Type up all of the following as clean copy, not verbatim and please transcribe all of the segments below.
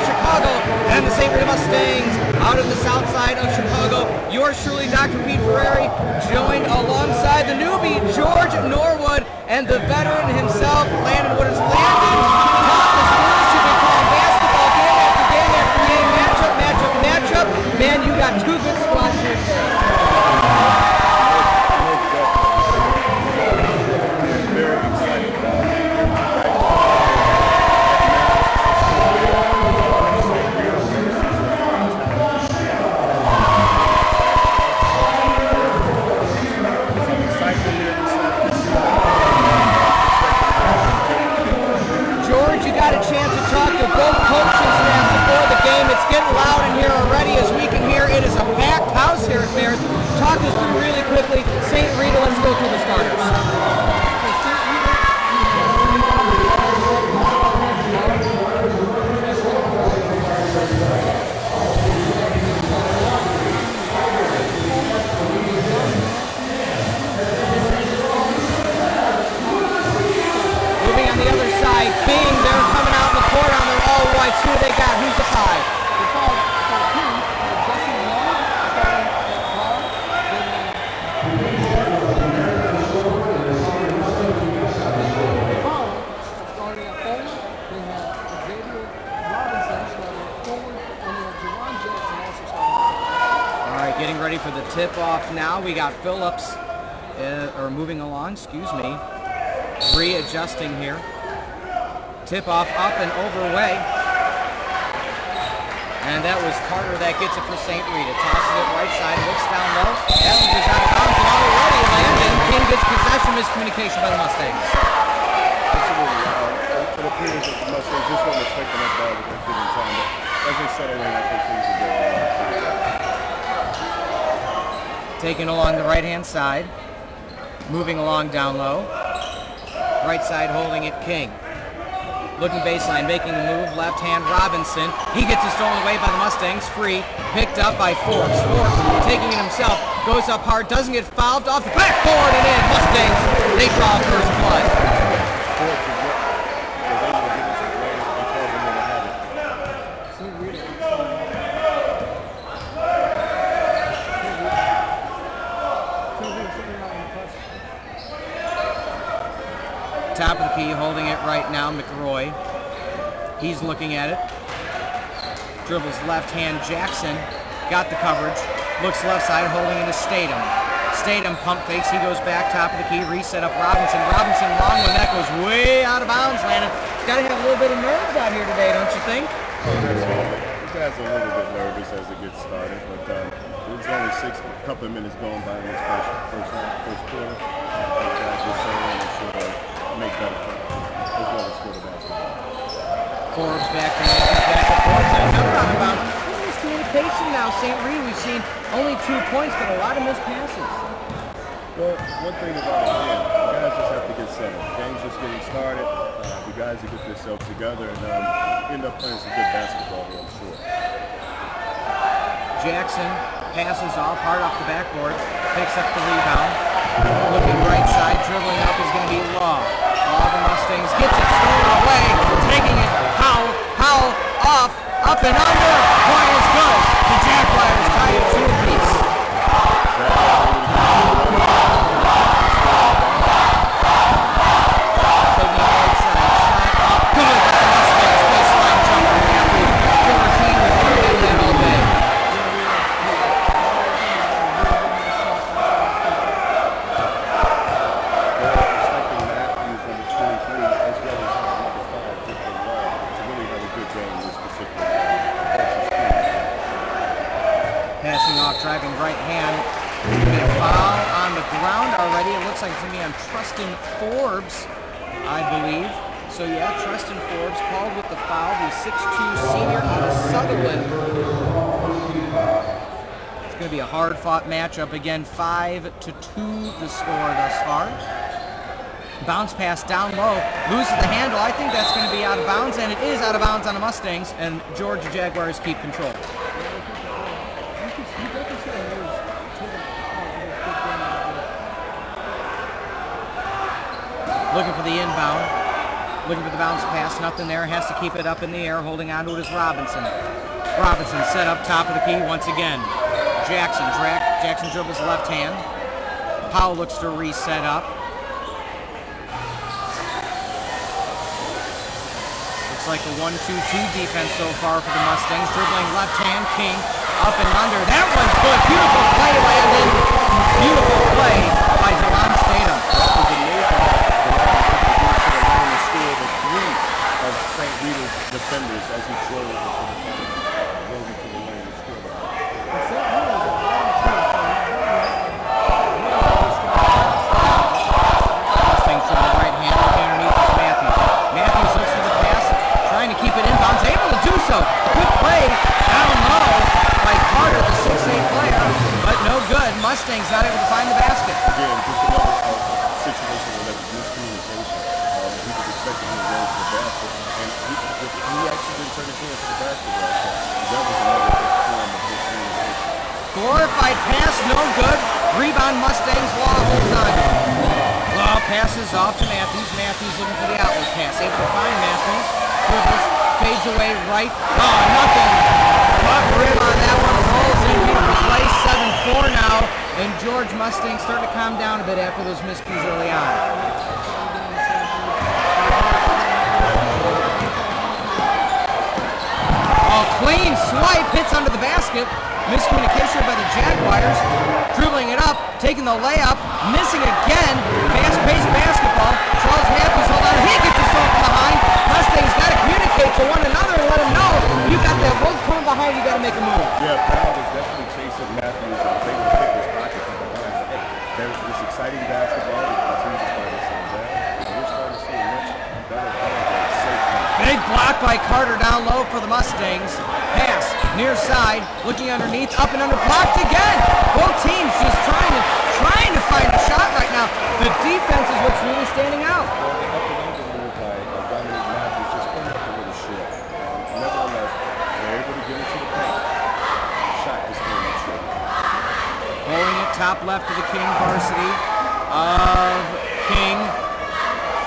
Chicago, and the St. Rita Mustangs out of the south side of Chicago. Yours truly, Dr. Pete Ferrari, joined alongside the newbie, George Norwood, and the veteran himself, Landon. What is Landon? Taught the schools to be called basketball game after game after game, matchup, matchup, matchup. Man, you got two good squads here today. Talk us through really quickly. St. Rita, let's go through the starters. Moving on the other side, Bing, they're coming out in the court on their all whites. Who they got? Who's the five? Getting ready for the tip-off now. We got Phillips, moving along, excuse me. Readjusting here. Tip-off up and overway. And that was Carter that gets it for St. Rita. Tosses it right side, looks down low. Ellis is out of bounds and already landing. King gets possession, miscommunication by the Mustangs. Absolutely. It appears that the Mustangs just weren't expecting that ball at that given time. But as they settle in, I think things will go Taken along the right-hand side, moving along down low. Right side holding it, King. Looking baseline, making the move, left hand, Robinson. He gets it stolen away by the Mustangs, free. Picked up by Forbes. Forbes taking it himself, goes up hard, doesn't get fouled, off the backboard and in. Mustangs, they draw first blood. Top of the key, holding it right now, McRoy. He's looking at it. Dribbles left hand, Jackson. Got the coverage. Looks left side, holding it to Statham. Statham pump fakes, he goes back, top of the key, reset up Robinson. Robinson long one, that goes way out of bounds, Landon. Got to have a little bit of nerves out here today, don't you think? The guys are a little bit nervous as it gets started, but there's only a couple of minutes going by in this first quarter. Those guys are saying they should make better progress, as well as score the basketball. Forbes back to Matthews, back to Forbes, and another out of bounds. Miscommunication now, St. Rita. We've seen only 2 points, but a lot of missed passes. Well, one thing about it, again, the guys just have to get settled. The game's just getting started. The guys will get themselves together and end up playing some good basketball here, I'm sure. Jackson passes off, hard off the backboard, picks up the rebound. Looking right side, dribbling up is going to be Law. Law of the Mustangs gets it stolen away, taking it, Howell, off, up and under. Point is good. The Jaguars tie it 2 apiece. Driving right hand. A foul on the ground already. It looks like it's going to be on Trustin Forbes, I believe. So yeah, Trustin Forbes called with the foul, the 6'2 senior out of Sutherland. It's going to be a hard-fought matchup. Again, 5-2 the score thus far. Bounce pass down low, loses the handle. I think that's going to be out of bounds, and it is out of bounds on the Mustangs, and Georgia Jaguars keep control. Looking for the inbound. looking for the bounce pass, nothing there, has to keep it up in the air, holding on to it is Robinson. Robinson set up top of the key once again. Jackson dribbles left hand. Powell looks to reset up. Looks like a 1-2-2 defense so far for the Mustangs. Dribbling left hand, King up and under. That one's good. Beautiful play, Landon. Beautiful play by Delon Statham. That was amazing. Delon was able to get to the line and steal the 3 of St. Rita's defenders as he drove into the lane and steal the ball. Mustang from the right hand, looking underneath is Matthews. Matthews looks for the pass, trying to keep it inbounds, able to do so. Good play down low by Carter, the 6'8 player, but no good. Mustangs not able to find the basket. Again, just another situation where there was miscommunication. He was expecting him to go to the basket, and he actually didn't turn his hand to the basketball. So that was another form of miscommunication. Glorified pass, no good. Rebound Mustangs, Law holds on. Law passes off to Matthews. Matthews looking for the outlet pass. Able to find Matthews. Dribbles, fades away right. Oh, nothing. Up rim on that one. Rolls in. Beautiful play. 7-4 now. And George Mustangs starting to calm down a bit after those miscues early on. Oh, clean swipe. Hits under the basket. Miscommunication by the Jaguars. Dribbling it up, taking the layup, missing again. Fast-paced basketball. Charles Matthews, hold on. He gets us off behind. Mustangs got to communicate to one another and let them know you got that rope coming behind. You got to make a move. Yeah, Powell was definitely chasing Matthews and was able to pick his pocket from behind. Hey, there's this exciting basketball that continues to find itself out. And we're starting to see a much better safe. Big block by Carter down low for the Mustangs. Pass near side, looking underneath, up and under, blocked again. Both teams just trying to find a shot right now. The defense is what's really standing out. Well, the up and under move by Dominic Matthews just came up a little short. Nevertheless, they're able to get into the paint. Shot just came up short. Bowling it top left to the King varsity of King.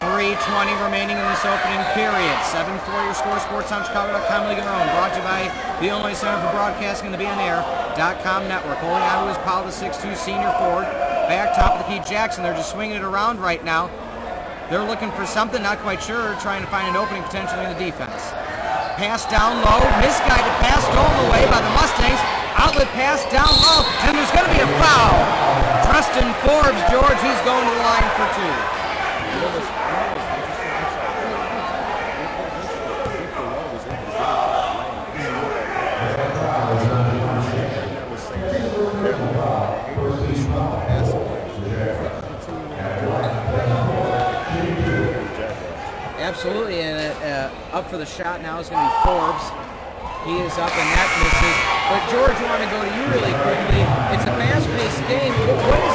3:20 remaining in this opening period. 7-4 your score. SportsOnChicago.com League of Their Own. Brought to you by the Illinois Center for Broadcasting and the BeOnAir.com network. Holding on to his Powell, the 6'2 senior forward. Back top of the key, Jackson. They're just swinging it around right now. They're looking for something, not quite sure, trying to find an opening potentially in the defense. Pass down low. Misguided pass stolen away by the Mustangs. Outlet pass down low. And there's going to be a foul. Preston Forbes, George, he's going to the line for 2. Absolutely, and up for the shot now is going to be Forbes. He is up and that misses. But George, I want to go to you really quickly. It's a fast-paced game. What is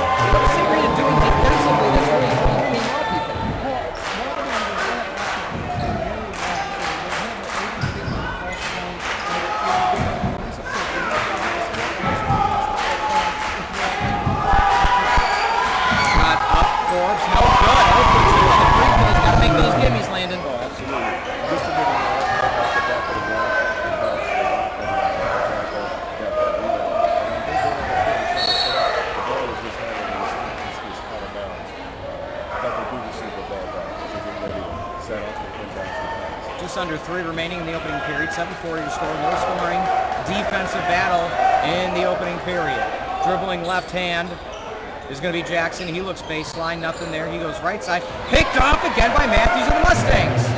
St. Rita doing defensively that's really helping out people? Shot up, Forbes, no good. Over to the free throw. He's got to make those gimmies, Landon. Oh, absolutely. Just a minute off the back of the wall. Just under 3 remaining in the opening period. 7-4 your score. Low scoring defensive battle in the opening period. Dribbling left hand is going to be Jackson. He looks baseline, nothing there. He goes right side. Picked off again by Matthews of the Mustangs.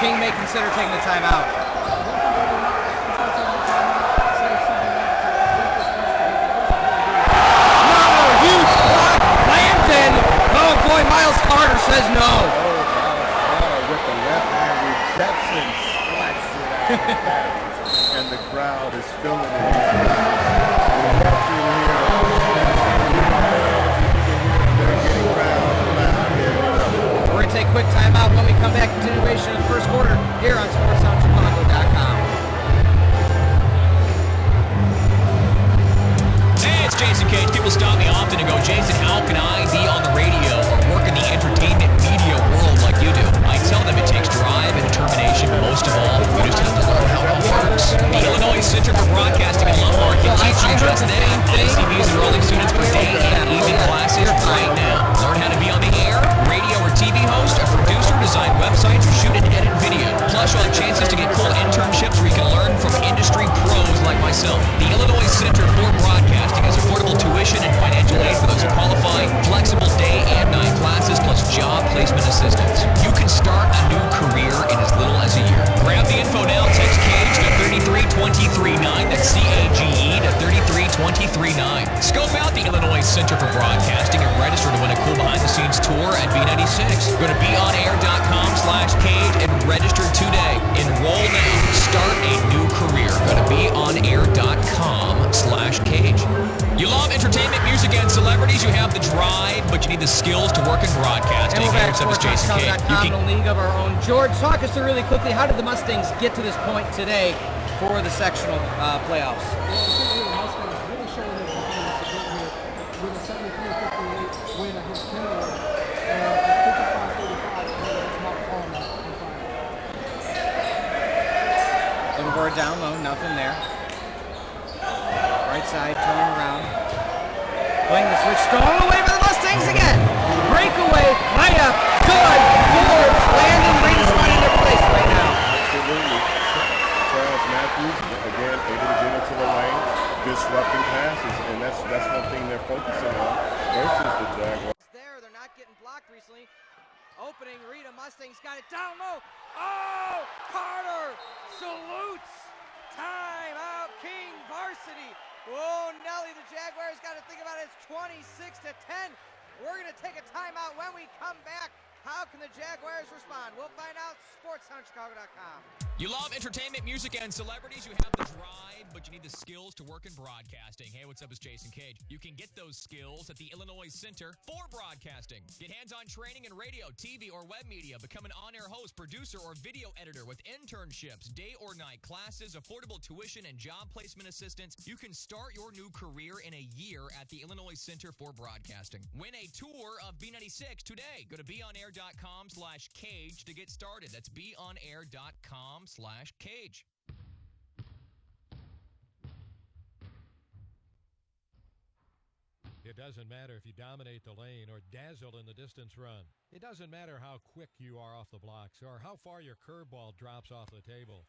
King may consider taking the timeout. No, huge block, Landon. Oh boy, Miles Carter says no. With the left hand rejection, slats it out. And the crowd is filling it. take a quick timeout. When we come back, continuation of the first quarter here on SportsOnChicago.com. Hey, it's Jason Cage. People stop me often and go, Jason, how can I be on the radio or work in the entertainment media world like you do? I tell them it takes drive and determination, but most of all, you just have to learn how it works. The Illinois Center for Broadcasting in Lovemark can teach you just that. ICBs enrolling students for day and evening classes right now. Learn how to be on the air, radio or TV host, a producer, design websites, or shoot and edit video. Plus, you'll have chances to get cool internships where you can learn from industry pros like myself. The Illinois Center for Broadcasting has affordable tuition and financial aid for those who qualify, flexible day and night classes, plus job placement assistance. You can start a new career in as little as a year. Grab the info now. Text CAGE to 33239. That's CAGE to 33239. Scope out the Illinois Center for Broadcasting and register to win a cool behind-the-scenes tour at B96. Go to beonair.com/cage and register today. Enroll now. Start a new career. Go to beonair.com/cage. You love entertainment, music, and celebrities. You have the drive, but you need the skills to work in broadcasting. And we're back Hey, at what's up, it's Jason Cage. SportsOnChicago.com, the league of our own. George, talk us through really quickly, how did the Mustangs get to this point today for the sectional playoffs? Well, the Mustangs really showing their dominance a bit here with a 73-58 win against Kenmore and a 55-35 win against Mount Carmel on Friday. Looking for a down low, nothing there. Right side, turning around. Playing the switch, stolen away by the Mustangs again. Breakaway, layup, good, Ford, Landon, Rita's running their place right now. Absolutely. Charles Matthews, again, able to get into the lane, disrupting passes, and that's one thing they're focusing on versus the Jaguars. They're not getting blocked recently. Opening, Rita, Mustangs got it down low. Oh, Carter salutes. Time out, King varsity. Whoa, Nelly, the Jaguars got to think about it. It's 26-10. We're going to take a timeout. When we come back, how can the Jaguars respond? We'll find out. SportsOnChicago.com. You love entertainment, music, and celebrities. You have the drive, but you need the skills to work in broadcasting. Hey, what's up? It's Jason Cage. You can get those skills at the Illinois Center for Broadcasting. Get hands-on training in radio, TV, or web media. Become an on-air host, producer, or video editor with internships, day or night classes, affordable tuition, and job placement assistance. You can start your new career in a year at the Illinois Center for Broadcasting. Win a tour of B96 today. Go to beonair.com/cage to get started. That's beonair.com/cage. It doesn't matter if you dominate the lane or dazzle in the distance run. It doesn't matter how quick you are off the blocks or how far your curveball drops off the table.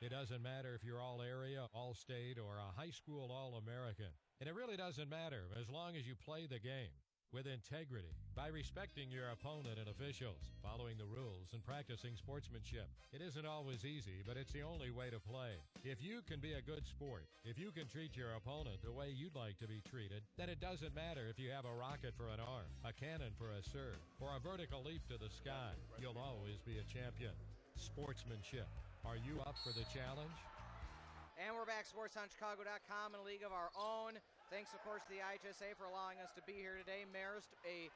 It doesn't matter if you're all-area, all-state, or a high school All-American. And it really doesn't matter as long as you play the game with integrity, by respecting your opponent and officials, following the rules, and practicing sportsmanship. It isn't always easy, but it's the only way to play. If you can be a good sport, if you can treat your opponent the way you'd like to be treated, then it doesn't matter if you have a rocket for an arm, a cannon for a serve, or a vertical leap to the sky. You'll always be a champion. Sportsmanship. Are you up for the challenge? And we're back, SportsOnChicago.com, in a league of our own. Thanks, of course, to the IHSA for allowing us to be here today. Marist, a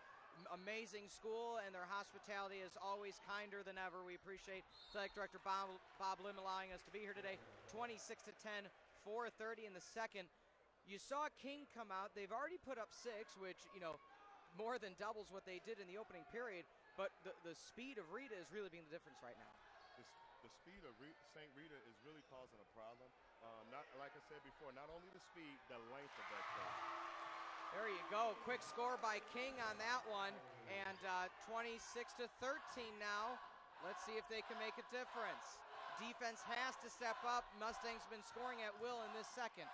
amazing school, and their hospitality is always kinder than ever. We appreciate Athletic Director Bob Lim allowing us to be here today. 26-10, 4:30 in the second. You saw King come out. They've already put up 6, which, more than doubles what they did in the opening period. But the speed of Rita is really being the difference right now. The speed of St. Rita is really causing a problem. Not like I said before, not only the speed, the length of that play. There you go. Quick score by King on that one. And 26-13 now. Let's see if they can make a difference. Defense has to step up. Mustangs been scoring at will in this second.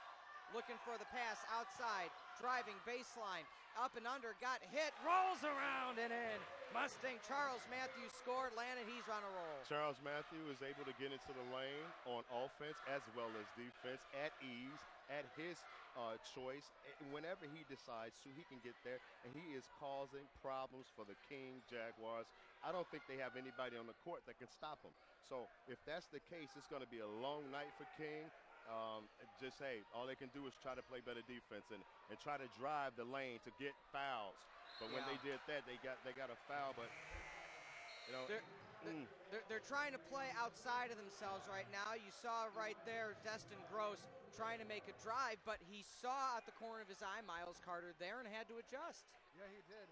Looking for the pass outside. Driving baseline. Up and under. Got hit. Rolls around and in. Mustang Charles Matthews scored. Landed. He's on a roll. Charles Matthews is able to get into the lane on offense as well as defense at ease, at his choice. Whenever he decides to, he can get there, and he is causing problems for the King Jaguars. I don't think they have anybody on the court that can stop him. So if that's the case, it's going to be a long night for King. All they can do is try to play better defense and try to drive the lane to get fouls. But when they did that, they got a foul. But You know, They're trying to play outside of themselves right now. You saw right there Destin Gross trying to make a drive, but he saw at the corner of his eye Miles Carter there and had to adjust. Yeah, he did.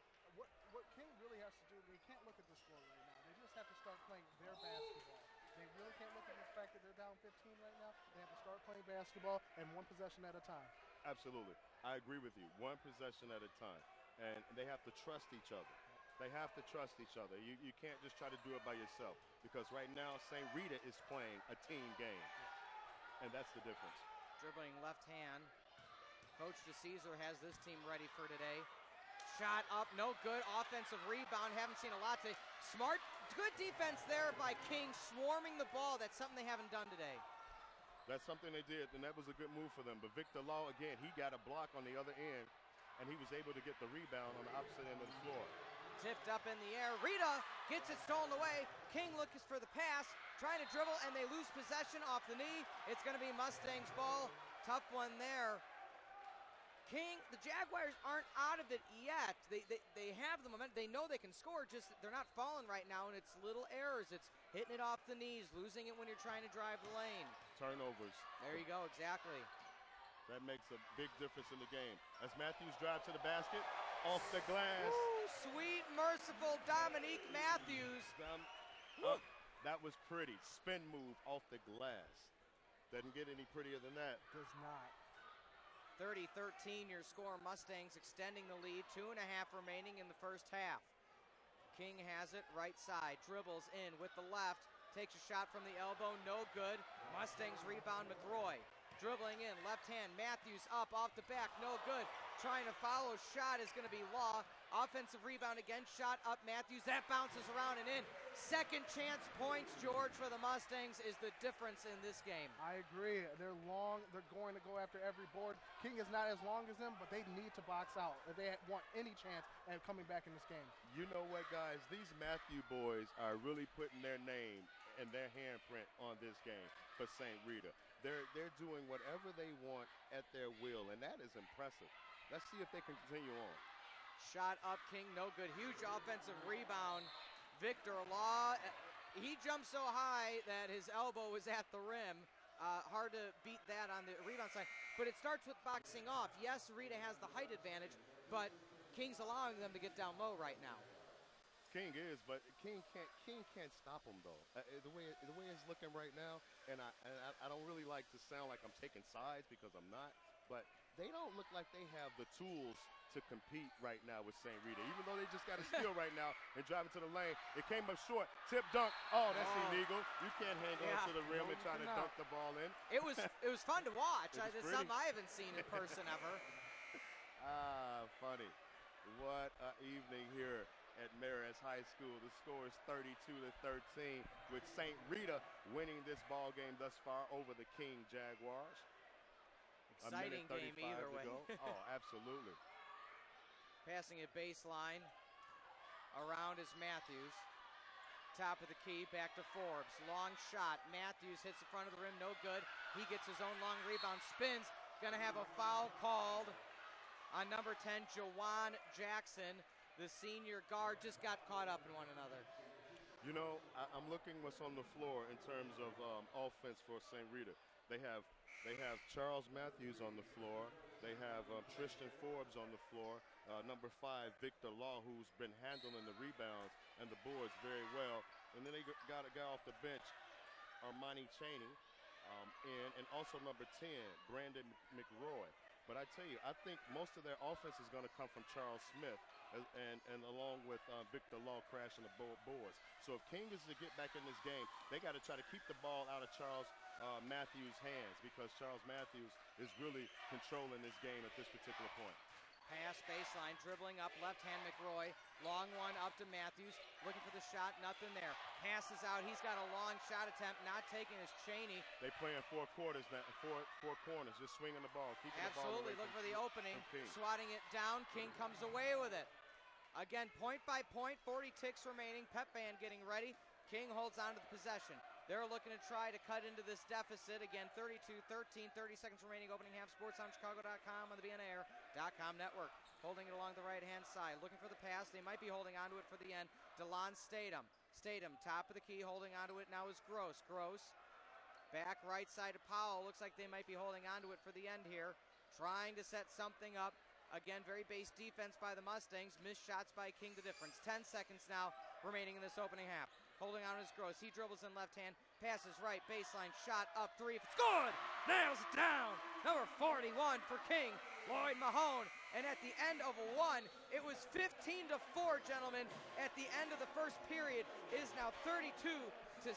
What King really has to do, they can't look at the score right now. They just have to start playing their basketball. They really can't look at the fact that they're down 15 right now. They have to start playing basketball and one possession at a time. Absolutely. I agree with you. One possession at a time. And they have to trust each other. They have to trust each other. You can't just try to do it by yourself, because right now St. Rita is playing a team game, and that's the difference. Dribbling left hand. Coach DeCesar has this team ready for today. Shot up, no good. Offensive rebound, haven't seen a lot today. Smart, good defense there by King, swarming the ball. That's something they haven't done today. That's something they did, and that was a good move for them. But Victor Law, again, he got a block on the other end, and he was able to get the rebound on the opposite end of the floor. Tipped up in the air. Rita gets it stolen away. King looks for the pass, trying to dribble, and they lose possession off the knee. It's going to be Mustangs ball. Tough one there. King, the Jaguars aren't out of it yet. They have the momentum. They know they can score, just they're not falling right now, and it's little errors. It's hitting it off the knees, losing it when you're trying to drive the lane. Turnovers. There you go, exactly. That makes a big difference in the game. As Matthews drives to the basket, off the glass. Woo, sweet, merciful Dominique Matthews. That was pretty. Spin move off the glass. Doesn't get any prettier than that. Does not. 30-13 your score. Mustangs extending the lead. 2.5 remaining in the first half. King has it right side. Dribbles in with the left. Takes a shot from the elbow. No good. Mustangs rebound. McRoy dribbling in. Left hand. Matthews up off the back. No good. Trying to follow. Shot is going to be Law. Offensive rebound again. Shot up Matthews. That bounces around and in. Second chance points, George, for the Mustangs is the difference in this game. I agree. They're long. They're going to go after every board. King is not as long as them, but they need to box out if they want any chance at coming back in this game. You know what, guys? These Matthew boys are really putting their name and their handprint on this game for St. Rita. They're doing whatever they want at their will, and that is impressive. Let's see if they can continue on. Shot up, King, no good. Huge offensive rebound. Victor Law, he jumped so high that his elbow was at the rim. Hard to beat that on the rebound side. But it starts with boxing off. Yes, Rita has the height advantage, but King's allowing them to get down low right now. King is, but King can't stop him though. The way it's looking right now, and I don't really like to sound like I'm taking sides because I'm not, but they don't look like they have the tools to compete right now with St. Rita. Even though they just got a steal right now and drive into the lane, it came up short. Tip dunk. Oh, that's illegal. You can't hang on to the rim and try to dunk the ball in. It was fun to watch. It's pretty. something I haven't seen in person ever. Funny. What an evening here at Marist High School. The score is 32-13 with St. Rita winning this ball game thus far over the King Jaguars. Exciting game either way. Oh, absolutely. Passing it baseline. Around is Matthews. Top of the key, back to Forbes. Long shot. Matthews hits the front of the rim, no good. He gets his own long rebound, spins. Gonna have a foul called on number 10, Jawan Jackson. The senior guard just got caught up in one another. You know, I'm looking what's on the floor in terms of offense for St. Rita. They have Charles Matthews on the floor. They have Tristan Forbes on the floor. Number 5, Victor Law, who's been handling the rebounds and the boards very well. And then they got a guy off the bench, Armani Chaney, and also number 10, Brandon McRoy. But I tell you, I think most of their offense is going to come from Charles Smith and along with Victor Law crashing the boards. So if King is to get back in this game, they got to try to keep the ball out of Charles Matthews' hands, because Charles Matthews is really controlling this game at this particular point. Pass baseline, dribbling up, left hand McRoy. Long one up to Matthews, looking for the shot, nothing there. Passes out, he's got a long shot attempt, not taking his Chaney. They play in 4 quarters now, four corners, just swinging the ball, keeping the ball Absolutely, away look for the opening, swatting it down. King comes away with it. Again, point by point, 40 ticks remaining. Pep band getting ready. King holds on to the possession. They're looking to try to cut into this deficit. Again, 32-13, 30 seconds remaining, opening half. SportsOnChicago.com on the BNAir.com network. Holding it along the right-hand side. Looking for the pass. They might be holding on to it for the end. DeLon Statham Statham, top of the key, holding onto it now is Gross. Gross, back right side to Powell. Looks like they might be holding onto it for the end here. Trying to set something up. Again, very base defense by the Mustangs. Missed shots by King, the difference. 10 seconds now remaining in this opening half. Holding on is Gross. He dribbles in left hand. Passes right. Baseline shot up three. If it's good, nails it down. Number 41 for King, Lloyd Mahone. And at the end of one, it was 15-4, gentlemen. At the end of the first period, it is now 32-16.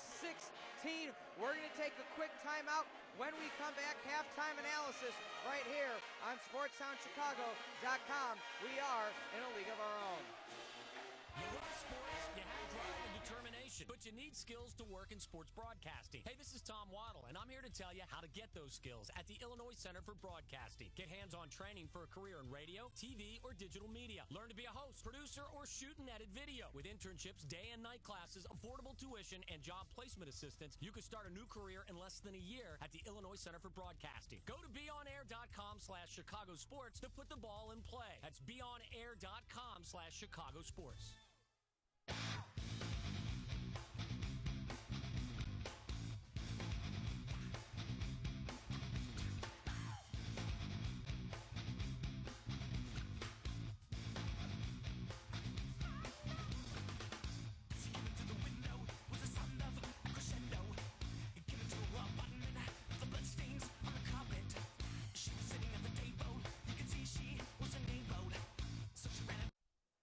We're going to take a quick timeout. When we come back, halftime analysis right here on SportsSoundChicago.com. We are in a league of our own. You love sports, you have drive and determination, but you need skills to work in sports broadcasting. Hey, this is Tom Waddle, and I'm here to tell you how to get those skills at the Illinois Center for Broadcasting. Get hands-on training for a career in radio, TV, or digital media. Learn to be a host, producer, or shoot and edit video. With internships, day and night classes, affordable tuition, and job placement assistance, you can start a new career in less than a year at the Illinois Center for Broadcasting. Go to beonair.com/Chicago Sports to put the ball in play. That's beonair.com/Chicago Sports.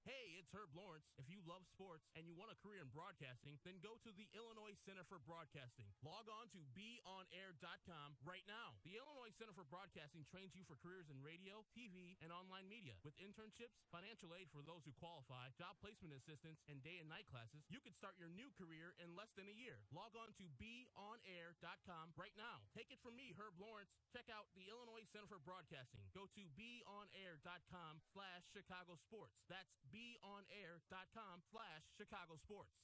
Hey, it's Herb Lawrence. If you love sports and you want a career in broadcasting, then go to the Illinois Center for Broadcasting. Log on to beonair.com right now. The Illinois Center for Broadcasting trains you for careers in radio, TV, and online media. With internships, financial aid for those who qualify, job placement assistance, and day and night classes, you could start your new career in less than a year. Log on to beonair.com right now. Take it from me, Herb Lawrence. Check out the Illinois Center for Broadcasting. Go to beonair.com/Chicago Sports. That's beonair.com/Chicago Sports.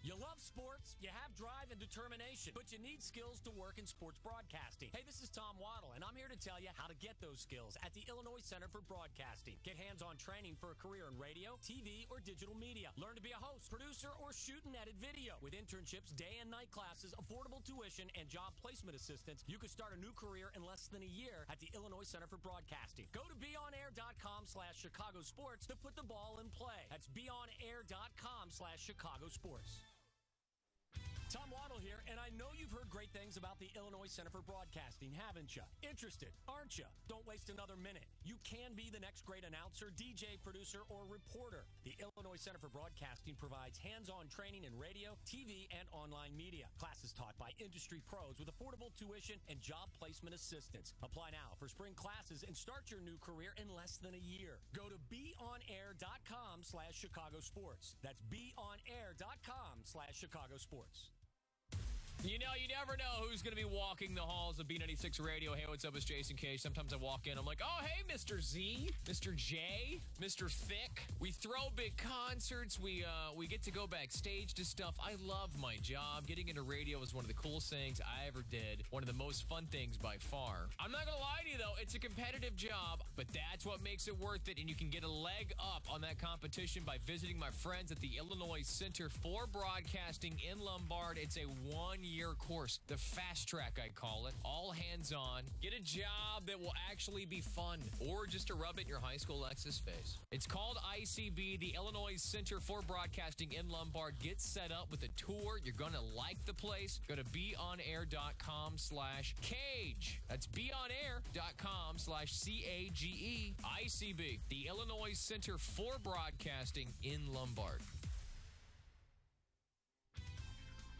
You love sports, you have drive and determination, but you need skills to work in sports broadcasting. Hey, this is Tom Waddle, and I'm here to tell you how to get those skills at the Illinois Center for Broadcasting. Get hands-on training for a career in radio, TV, or digital media. Learn to be a host, producer, or shoot and edit video. With internships, day and night classes, affordable tuition, and job placement assistance, you can start a new career in less than a year at the Illinois Center for Broadcasting. Go to beonair.com/Chicago Sports to put the ball in play. That's beonair.com/Chicago Sports. Tom Waddle here, and I know you've heard great things about the Illinois Center for Broadcasting, haven't you? Interested, aren't you? Don't waste another minute. You can be the next great announcer, DJ, producer, or reporter. The Illinois Center for Broadcasting provides hands-on training in radio, TV, and online media. Classes taught by industry pros with affordable tuition and job placement assistance. Apply now for spring classes and start your new career in less than a year. Go to beonair.com/Chicago Sports. That's beonair.com/Chicago Sports. You know, you never know who's going to be walking the halls of B96 Radio. Hey, what's up? It's Jason K. Sometimes I walk in, I'm like, oh, hey, Mr. Z, Mr. J, Mr. Thick. We throw big concerts. We get to go backstage to stuff. I love my job. Getting into radio was one of the coolest things I ever did. One of the most fun things by far. I'm not going to lie to you, though. It's a competitive job, but that's what makes it worth it, and you can get a leg up on that competition by visiting my friends at the Illinois Center for Broadcasting in Lombard. It's a one-year course, the fast track I call it, all hands on. Get a job that will actually be fun, or just to rub it in your high school Lexus face. It's called ICB, the Illinois Center for Broadcasting in Lombard. Get set up with a tour. You're going to like the place. Go to beonair.com/cage. That's beonair.com/CAGE. ICB, the Illinois Center for Broadcasting in Lombard.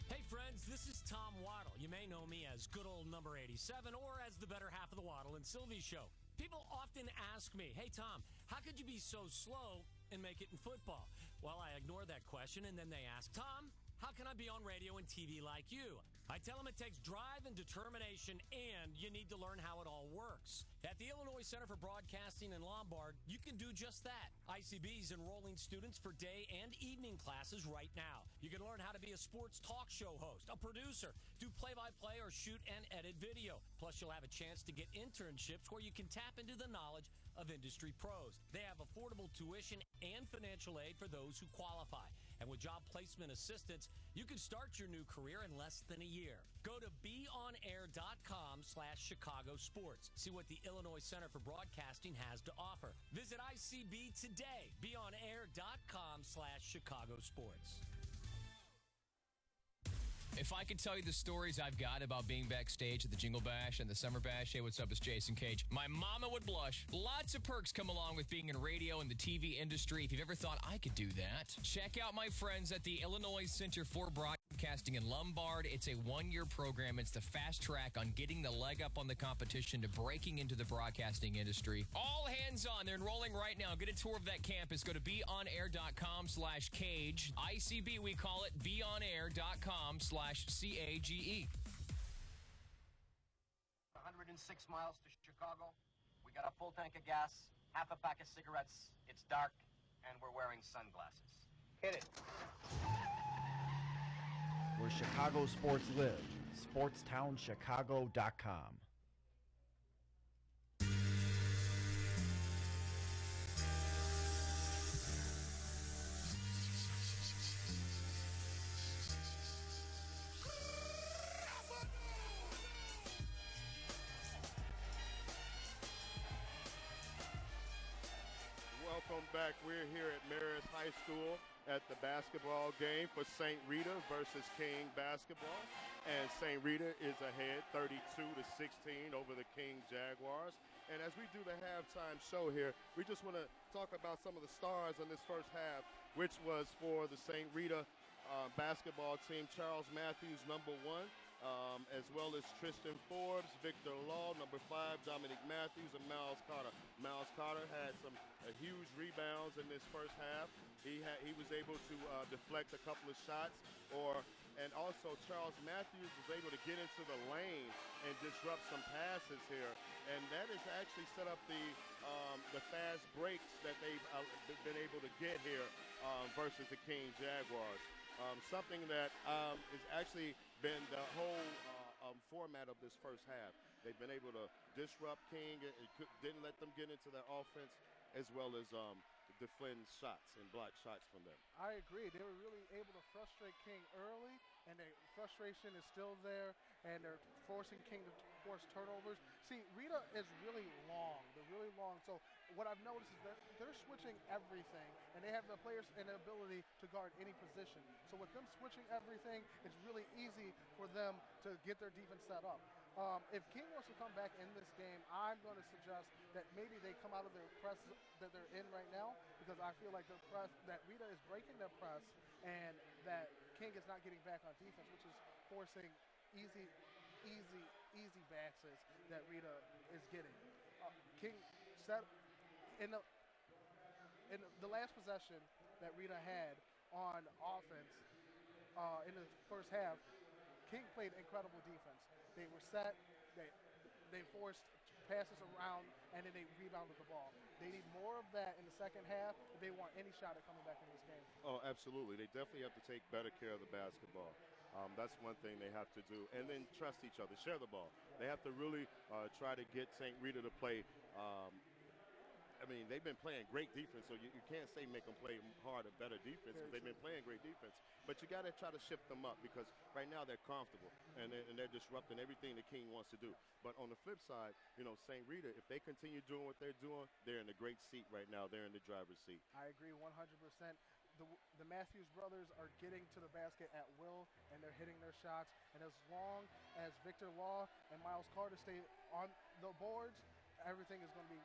Hey friends, this is Tom Waddle. You may know me as good old number 87 or as the better half of the Waddle and Sylvie show. People often ask me, hey Tom, how could you be so slow and make it in football? Well, I ignore that question and then they ask, Tom, how can I be on radio and TV like you? I tell them it takes drive and determination, and you need to learn how it all works. At the Illinois Center for Broadcasting in Lombard, you can do just that. ICB's enrolling students for day and evening classes right now. You can learn how to be a sports talk show host, a producer, do play-by-play, or shoot and edit video. Plus, you'll have a chance to get internships where you can tap into the knowledge of industry pros. They have affordable tuition and financial aid for those who qualify. And with job placement assistance, you can start your new career in less than a year. Go to beonair.com/Chicago Sports. See what the Illinois Center for Broadcasting has to offer. Visit ICB today. beonair.com/Chicago Sports. If I could tell you the stories I've got about being backstage at the Jingle Bash and the Summer Bash, hey, what's up, it's Jason Cage. My mama would blush. Lots of perks come along with being in radio and the TV industry. If you've ever thought I could do that, check out my friends at the Illinois Center for Broadcasting in Lombard. It's a one-year program. It's the fast track on getting the leg up on the competition to breaking into the broadcasting industry. All hands on. They're enrolling right now. Get a tour of that campus. Go to beonair.com/cage. ICB, we call it. beonair.com/CAGE. 106 miles to Chicago. We got a full tank of gas, half a pack of cigarettes. It's dark, and we're wearing sunglasses. Hit it. Where Chicago sports live. SportsTownChicago.com. Welcome back. We're here at Marist High School at the basketball game for St. Rita versus King basketball. And St. Rita is ahead 32-16 over the King Jaguars. And as we do the halftime show here, we just want to talk about some of the stars in this first half, which was for the St. Rita basketball team. Charles Matthews, number 1. As well as Tristan Forbes, Victor Law, number 5, Dominic Matthews, and Miles Carter. Miles Carter had some huge rebounds in this first half. He was able to deflect a couple of shots, and also Charles Matthews was able to get into the lane and disrupt some passes here, and that has actually set up the fast breaks that they've been able to get here versus the King Jaguars. Something that has actually been the whole format of this first half. They've been able to disrupt King. It didn't let them get into their offense, as well as defend shots and block shots from them. I agree. They were really able to frustrate King early, and the frustration is still there, and they're forcing King to force turnovers. See, Rita is really long. They're really long. So what I've noticed is that they're switching everything, and they have the players and the ability to guard any position. So with them switching everything, it's really easy for them to get their defense set up. If King wants to come back in this game, I'm going to suggest that maybe they come out of their press that they're in right now, because I feel like that Rita is breaking their press, and that King is not getting back on defense, which is forcing easy baskets that Rita is getting. King set in the last possession that Rita had on offense in the first half. King played incredible defense. They were set, they forced passes around, and then they rebounded the ball. They need more of that in the second half if they want any shot at coming back in this game. Oh, absolutely. They definitely have to take better care of the basketball. That's one thing they have to do. And then trust each other, share the ball. They have to really try to get St. Rita to play. I mean, they've been playing great defense, so you can't say make them play hard or better defense, because they've been playing great defense. But you got to try to shift them up, because right now they're comfortable, and they're disrupting everything the King wants to do. But on the flip side, St. Rita, if they continue doing what they're doing, they're in a great seat right now. They're in the driver's seat. I agree 100%. The Matthews brothers are getting to the basket at will, and they're hitting their shots. And as long as Victor Law and Miles Carter stay on the boards, everything is going to be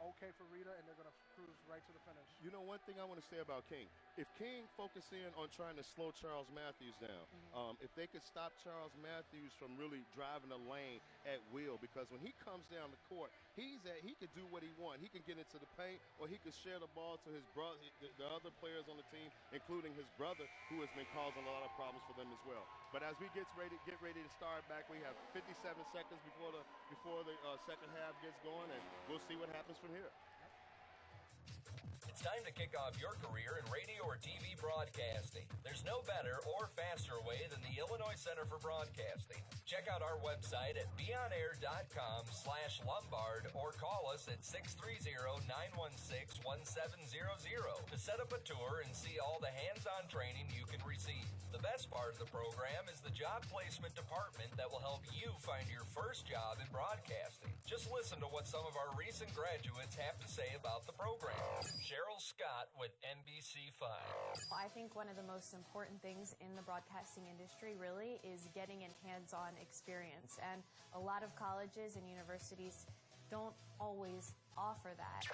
okay for Rita, and they're going to cruise right to the finish. One thing I want to say about King, if King focus in on trying to slow Charles Matthews down, if they could stop Charles Matthews from really driving the lane at will, because when he comes down the court, he can do what he wants. He can get into the paint, or he can share the ball to his brother, the other players on the team, including his brother, who has been causing a lot of problems for them as well. But as we get ready to start back, we have 57 seconds before the second half gets going, and we'll see what happens from here. It's time to kick off your career in radio or TV broadcasting. There's no better or faster way than the Illinois Center for Broadcasting. Check out our website at beonair.com/Lombard or call us at 630-916-1700 to set up a tour and see all the hands-on training you can receive. The best part of the program is the job placement department that will help you find your first job in broadcasting. Just listen to what some of our recent graduates have to say about the program. Cheryl Scott with NBC5. I think one of the most important things in the broadcasting industry really is getting a hands-on experience, and a lot of colleges and universities don't always offer that.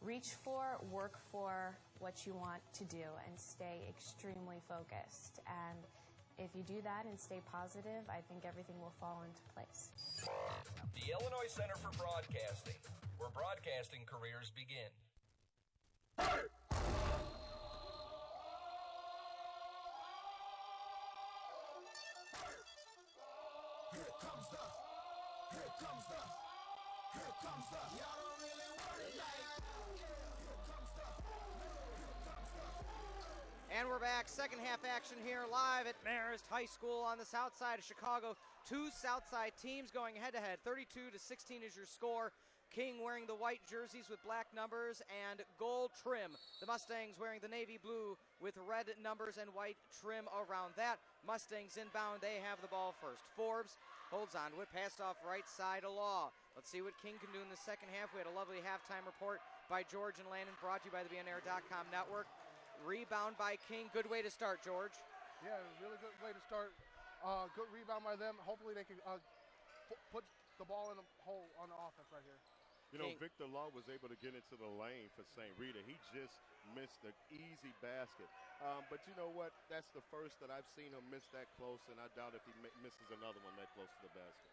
Reach for, work for what you want to do, and stay extremely focused. And if you do that and stay positive, I think everything will fall into place. The Illinois Center for Broadcasting, where broadcasting careers begin. Here comes the, y'all don't really want it like, here comes the. And we're back, second half action here live at Marist High School on the south side of Chicago. Two south side teams going head to head. 32-16 is your score. King wearing the white jerseys with black numbers and gold trim. The Mustangs wearing the navy blue with red numbers and white trim around that. Mustangs inbound, they have the ball first. Forbes holds on to it, passed off right side of Law. Let's see what King can do in the second half. We had a lovely halftime report by George and Landon, brought to you by the BeOnAir.com network. Rebound by King. Good way to start, George. Yeah, really good way to start. Good rebound by them. Hopefully they can put the ball in the hole on the offense right here. You know, Victor Law was able to get into the lane for St. Rita. He just missed an easy basket. But you know what? That's the first that I've seen him miss that close, and I doubt if he misses another one that close to the basket.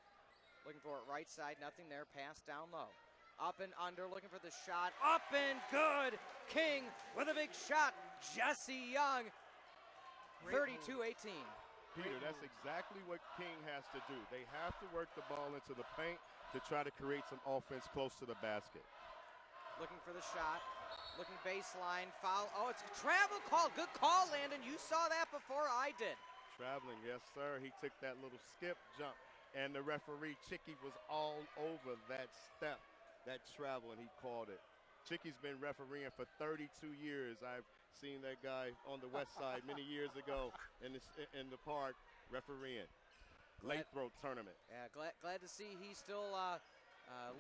Looking for it right side, nothing there. Pass down low. Up and under, looking for the shot. Up and good. King with a big shot. Jesse Young, 32-18. Peter, that's exactly what King has to do. They have to work the ball into the paint to try to create some offense close to the basket. Looking for the shot. Looking baseline. Foul. Oh, it's a travel call. Good call, Landon. You saw that before I did. Traveling, yes, sir. He took that little skip jump, and the referee, Chicky, was all over that step, that travel, and he called it. Chicky's been refereeing for 32 years. I've seen that guy on the west side many years ago in the park refereeing. Lathrop tournament. Yeah, glad to see he's still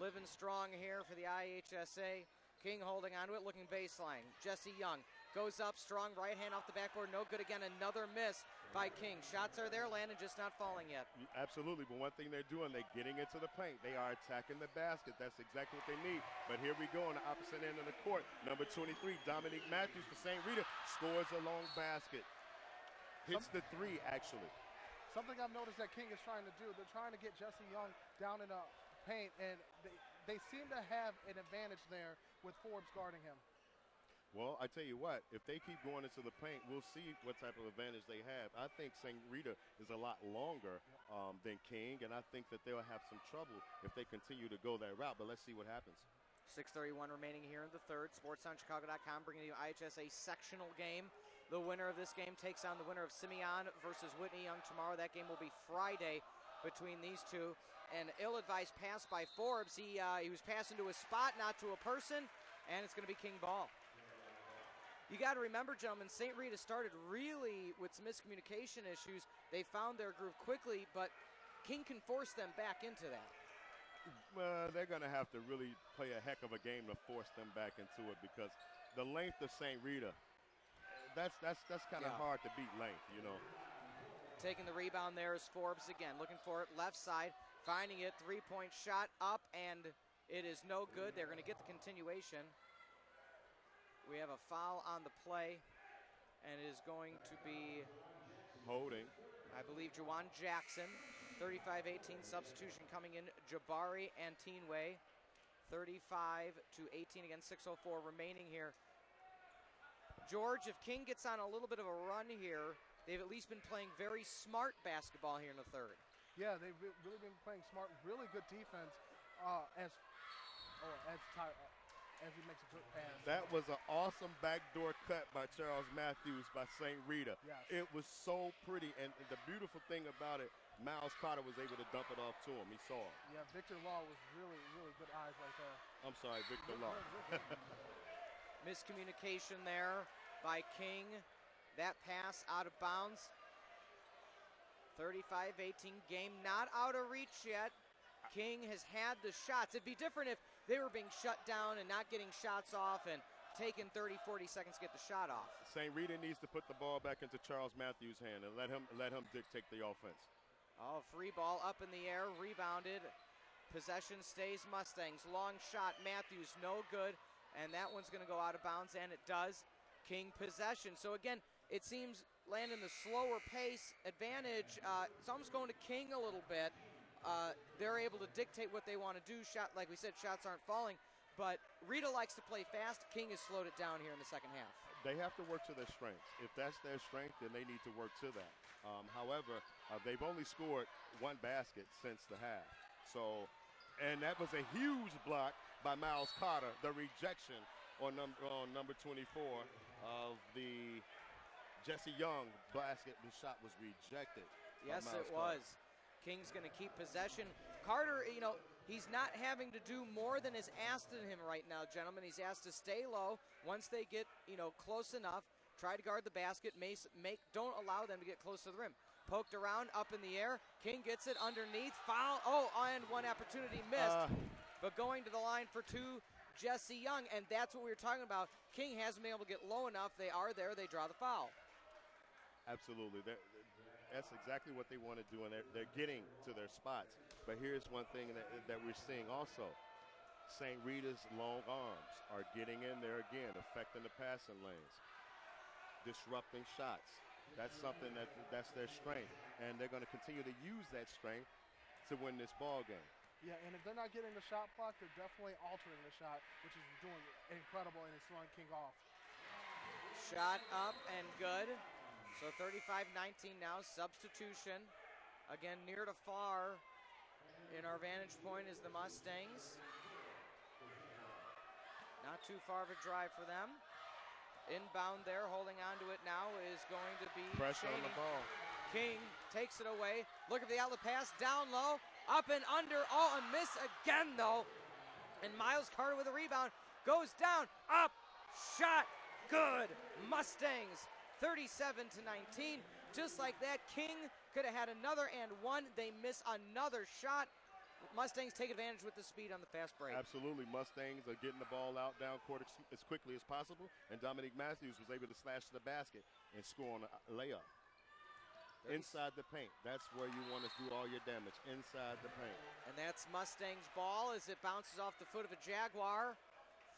living strong here for the IHSA. King holding on to it, looking baseline. Jesse Young goes up, strong right hand off the backboard, no good again. Another miss by King. Shots are there, Landon, just not falling yet. Absolutely, but one thing they're doing, they're getting into the paint. They are attacking the basket. That's exactly what they need. But here we go on the opposite end of the court. Number 23, Dominique Matthews for St. Rita, scores a long basket. Hits the three, actually. Something I've noticed that King is trying to do, they're trying to get Jesse Young down in the paint, and they seem to have an advantage there with Forbes guarding him. Well, I tell you what, if they keep going into the paint, we'll see what type of advantage they have. I think St. Rita is a lot longer than King, and I think that they'll have some trouble if they continue to go that route, but let's see what happens. 6:31 remaining here in the third. SportsOnChicago.com bringing you IHSA sectional game. The winner of this game takes on the winner of Simeon versus Whitney Young tomorrow. That game will be Friday between these two. An ill-advised pass by Forbes. He was passing to a spot, not to a person, and it's going to be King ball. You got to remember, gentlemen, St. Rita started really with some miscommunication issues. They found their groove quickly, but King can force them back into that. Well, they're going to have to really play a heck of a game to force them back into it, because the length of St. Rita, that's kind of hard to beat length, you know. Taking the rebound there is Forbes again, looking for it left side, finding it, three-point shot up, and it is no good. They're going to get the continuation. We have a foul on the play, and it is going to be holding. I believe Juwan Jackson, 35-18 substitution coming in. Jabari and Teenway, 35-18 again, 6:04 remaining here. George, if King gets on a little bit of a run here, they've at least been playing very smart basketball here in the third. Yeah, they've really been playing smart, really good defense. as he makes a quick pass. That was an awesome backdoor cut by Charles Matthews by St. Rita. Yes. It was so pretty, and the beautiful thing about it, Miles Carter was able to dump it off to him. He saw it. Yeah, Victor Law was really, really good eyes right there. I'm sorry, Victor Law. Miscommunication there by King. That pass out of bounds. 35-18, game not out of reach yet. King has had the shots. It'd be different if they were being shut down and not getting shots off and taking 30, 40 seconds to get the shot off. St. Rita needs to put the ball back into Charles Matthews' hand and let him dictate the offense. Oh, free ball up in the air, rebounded. Possession stays Mustangs. Long shot, Matthews, no good. And that one's going to go out of bounds, and it does. King possession. So again, it seems landing the slower pace advantage. It's almost going to King a little bit. They're able to dictate what they want to do. Shot, like we said, shots aren't falling. But Rita likes to play fast. King has slowed it down here in the second half. They have to work to their strengths. If that's their strength, then they need to work to that. However, they've only scored one basket since the half. So, and that was a huge block by Miles Carter. The rejection on number 24 of the Jesse Young basket. The shot was rejected. Yes, it was. King's going to keep possession. Carter, he's not having to do more than is asked of him right now, gentlemen. He's asked to stay low. Once they get, close enough, try to guard the basket. Don't allow them to get close to the rim. Poked around, up in the air. King gets it underneath. Foul. Oh, and one opportunity missed. But going to the line for two, Jesse Young. And that's what we were talking about. King hasn't been able to get low enough. They are there. They draw the foul. Absolutely. That's exactly what they want to do, and they're getting to their spots. But here's one thing that we're seeing also. St. Rita's long arms are getting in there again, affecting the passing lanes, disrupting shots. That's something that's their strength, and they're going to continue to use that strength to win this ball game. Yeah, and if they're not getting the shot clock, they're definitely altering the shot, which is doing incredible, and it's throwing King off. Shot up and good. So 35-19 now, substitution. Again, near to far in our vantage point is the Mustangs. Not too far of a drive for them. Inbound there, holding on to it now is going to be pressure Cheney. on the ball. King takes it away. Look at the outlet pass, down low, up and under. Oh, a miss again though. And Miles Carter with a rebound, goes down, up, shot, good. Mustangs 37-19. Just like that, King could have had another and one. They miss another shot. Mustangs take advantage with the speed on the fast break. Absolutely. Mustangs are getting the ball out down court as quickly as possible, and Dominique Matthews was able to slash to the basket and score on a layup. Inside the paint. That's where you want to do all your damage, inside the paint. And that's Mustangs' ball as it bounces off the foot of a Jaguar.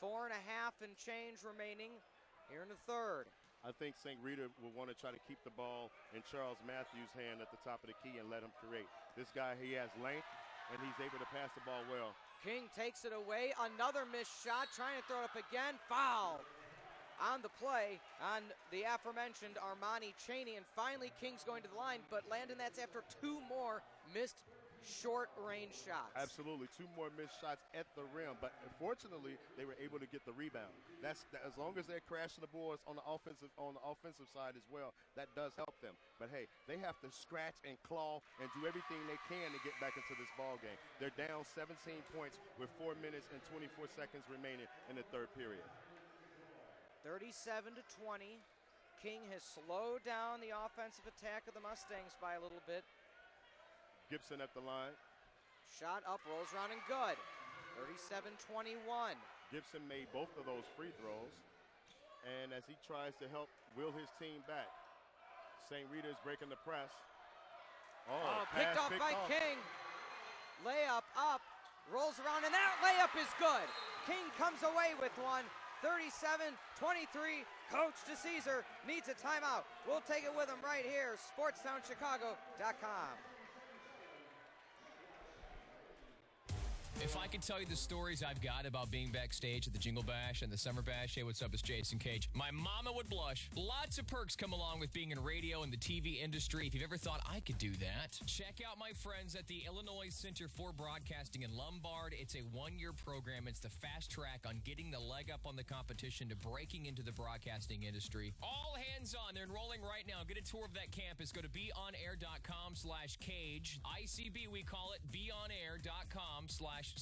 4.5 and change remaining here in the third. I think St. Rita will want to try to keep the ball in Charles Matthews' hand at the top of the key and let him create. This guy, he has length, and he's able to pass the ball well. King takes it away. Another missed shot, trying to throw it up again. Foul on the play on the aforementioned Armani Cheney. And finally, King's going to the line, but Landon, that's after two more missed short-range shots. Absolutely, two more missed shots at the rim, but unfortunately, they were able to get the rebound. That's as long as they're crashing the boards on the offensive side as well. That does help them. But hey, they have to scratch and claw and do everything they can to get back into this ball game. They're down 17 points with 4 minutes and 24 seconds remaining in the third period. 37-20. King has slowed down the offensive attack of the Mustangs by a little bit. Gibson at the line. Shot up, rolls around and good. 37-21. Gibson made both of those free throws. And as he tries to help will his team back, St. Rita is breaking the press. Picked off by King. Layup up, rolls around, and that layup is good. King comes away with one. 37-23. Coach DeCesar needs a timeout. We'll take it with him right here. SportsTownChicago.com. If I could tell you the stories I've got about being backstage at the Jingle Bash and the Summer Bash, hey, what's up, it's Jason Cage. My mama would blush. Lots of perks come along with being in radio and the TV industry. If you've ever thought I could do that, check out my friends at the Illinois Center for Broadcasting in Lombard. It's a one-year program. It's the fast track on getting the leg up on the competition to breaking into the broadcasting industry. All hands on. They're enrolling right now. Get a tour of that campus. Go to beonair.com/cage. ICB, we call it beonair.com/CAGE.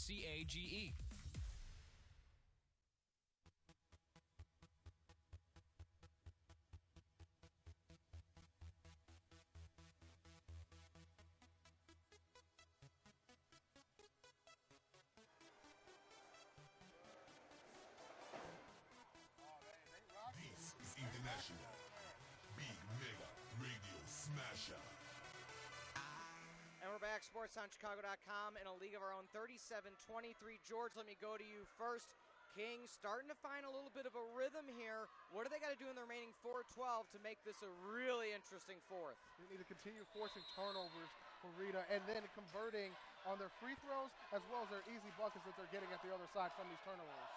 This is International Big Mega Radio Smasher. And we're back, sportsoundchicago.com, in a league of our own, 37-23. George, let me go to you first. King starting to find a little bit of a rhythm here. What do they got to do in the remaining 4:12 to make this a really interesting fourth? They need to continue forcing turnovers for Rita and then converting on their free throws as well as their easy buckets that they're getting at the other side from these turnovers.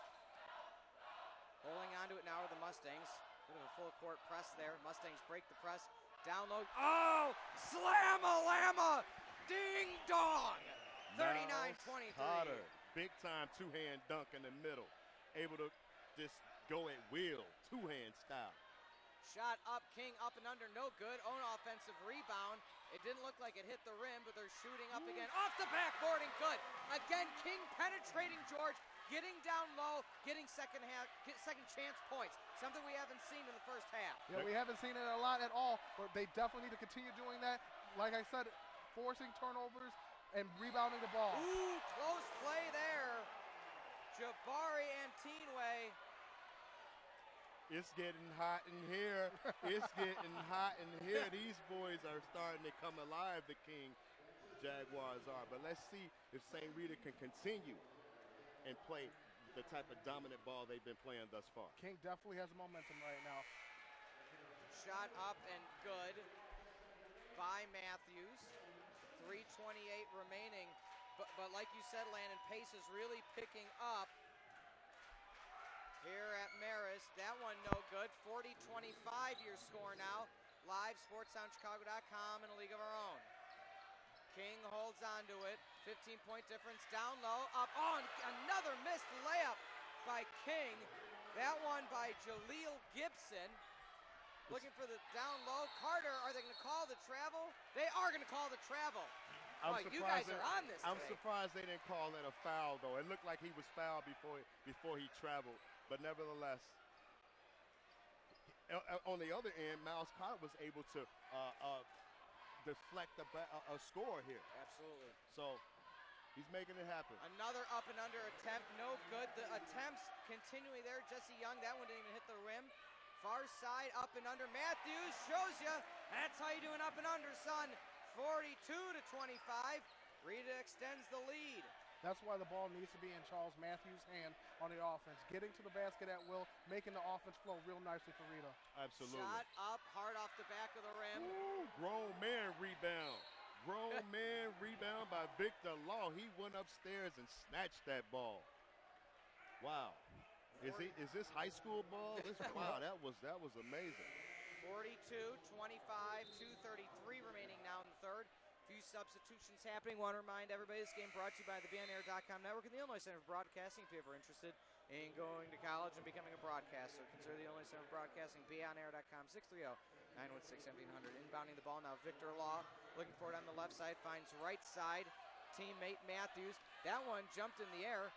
Holding on to it now are the Mustangs. Bit of a full court press there. Mustangs break the press. Down low. Oh! Slam-a-llama! Ding dong! 39-23. Carter, big time two-hand dunk in the middle. Able to just go at will, two-hand style. Shot up, King up and under, no good. Own offensive rebound. It didn't look like it hit the rim, but they're shooting up again. Off the backboard and good. Again, King penetrating George, getting down low, getting second chance points. Something we haven't seen in the first half. Yeah, we haven't seen it a lot at all, but they definitely need to continue doing that. Like I said, forcing turnovers and rebounding the ball. Ooh, close play there. Jabari and Teenway. It's getting hot in here. It's getting hot in here. These boys are starting to come alive, the King Jaguars are. But let's see if St. Rita can continue and play the type of dominant ball they've been playing thus far. King definitely has momentum right now. Shot up and good by Matthews. 3:28 remaining. But like you said, Landon, pace is really picking up here at Marist. That one no good. 40-25 your score now. Live, sportsoundchicago.com, in a league of our own. King holds on to it. 15-point difference. Down low. Up on. Another missed layup by King. That one by Jaleel Gibson. Looking for the down low. Carter, are they going to call the travel? They are going to call the travel. You guys are on this I'm today. surprised they didn't call that a foul, though. It looked like he was fouled before he traveled. But nevertheless, on the other end, Miles Carter was able to deflect a score here. Absolutely. So he's making it happen. Another up and under attempt, no good. The attempts continuing there. Jesse Young, that one didn't even hit the rim. Far side, up and under. Matthews shows you. That's how you do an up and under, son. 42-25. Rita extends the lead. That's why the ball needs to be in Charles Matthews' hand on the offense. Getting to the basket at will, making the offense flow real nicely for Rita. Absolutely. Shot up, hard off the back of the rim. Ooh, grown man rebound. Grown man rebound by Victor Law. He went upstairs and snatched that ball. Wow. Is this high school ball? Wow, that was amazing. 42-25, 2:33 remaining now in the third. Few substitutions happening. Want to remind everybody this game brought to you by the BeOnAir.com network and the Illinois Center for Broadcasting. If you're ever interested in going to college and becoming a broadcaster, consider the Illinois Center for Broadcasting. BeOnAir.com, 630-916-1700. Inbounding the ball now, Victor Law looking for it on the left side, finds right side teammate Matthews. That one jumped in the air.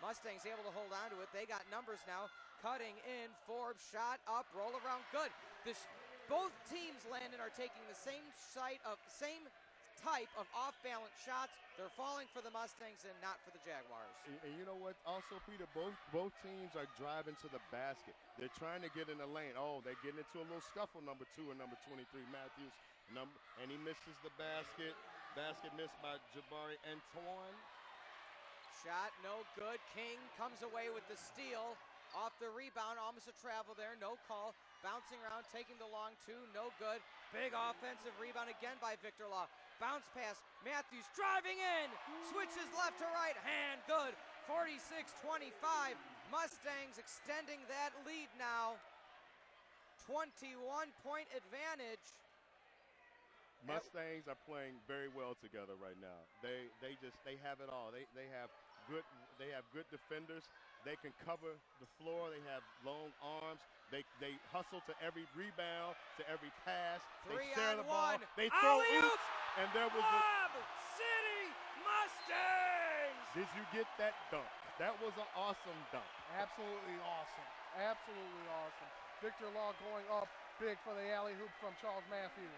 Mustangs able to hold on to it. They got numbers now. Cutting in, Forbes, shot up, roll around, good. Both teams, Landon, are taking the same type of off-balance shots. They're falling for the Mustangs and not for the Jaguars. And you know what? Also, Peter, both teams are driving to the basket. They're trying to get in the lane. Oh, they're getting into a little scuffle, number 2 and number 23, Matthews. And he misses the basket. Basket missed by Jabari Antoine. Shot no good. King comes away with the steal. Off the rebound, almost a travel there, no call. bouncing around, taking the long two, no good. Big offensive rebound again by Victor Law. Bounce pass, Matthews driving in, switches left to right, hand good. 46-25, Mustangs extending that lead now. 21-point advantage. Mustangs are playing very well together right now. They have it all. They have good defenders. They can cover the floor. They have long arms. They hustle to every rebound, to every pass. They share the ball. They throw oops, and there was Lob City Mustangs. Did you get that dunk? That was an awesome dunk. Absolutely awesome. Absolutely awesome. Victor Law going up big for the alley hoop from Charles Matthews.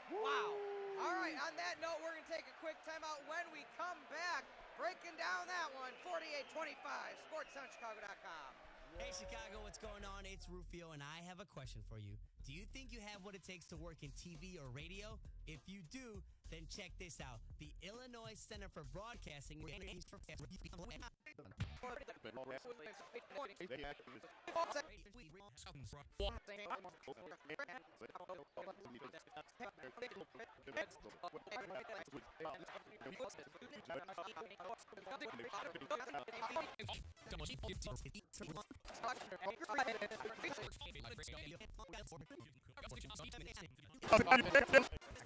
Wow. All right, on that note, we're going to take a quick timeout. When we come back, breaking down that one, 48-25, sportsonchicago.com. Hey, Chicago, what's going on? It's Rufio, and I have a question for you. Do you think you have what it takes to work in TV or radio? If you do, then check this out. The Illinois Center for Broadcasting.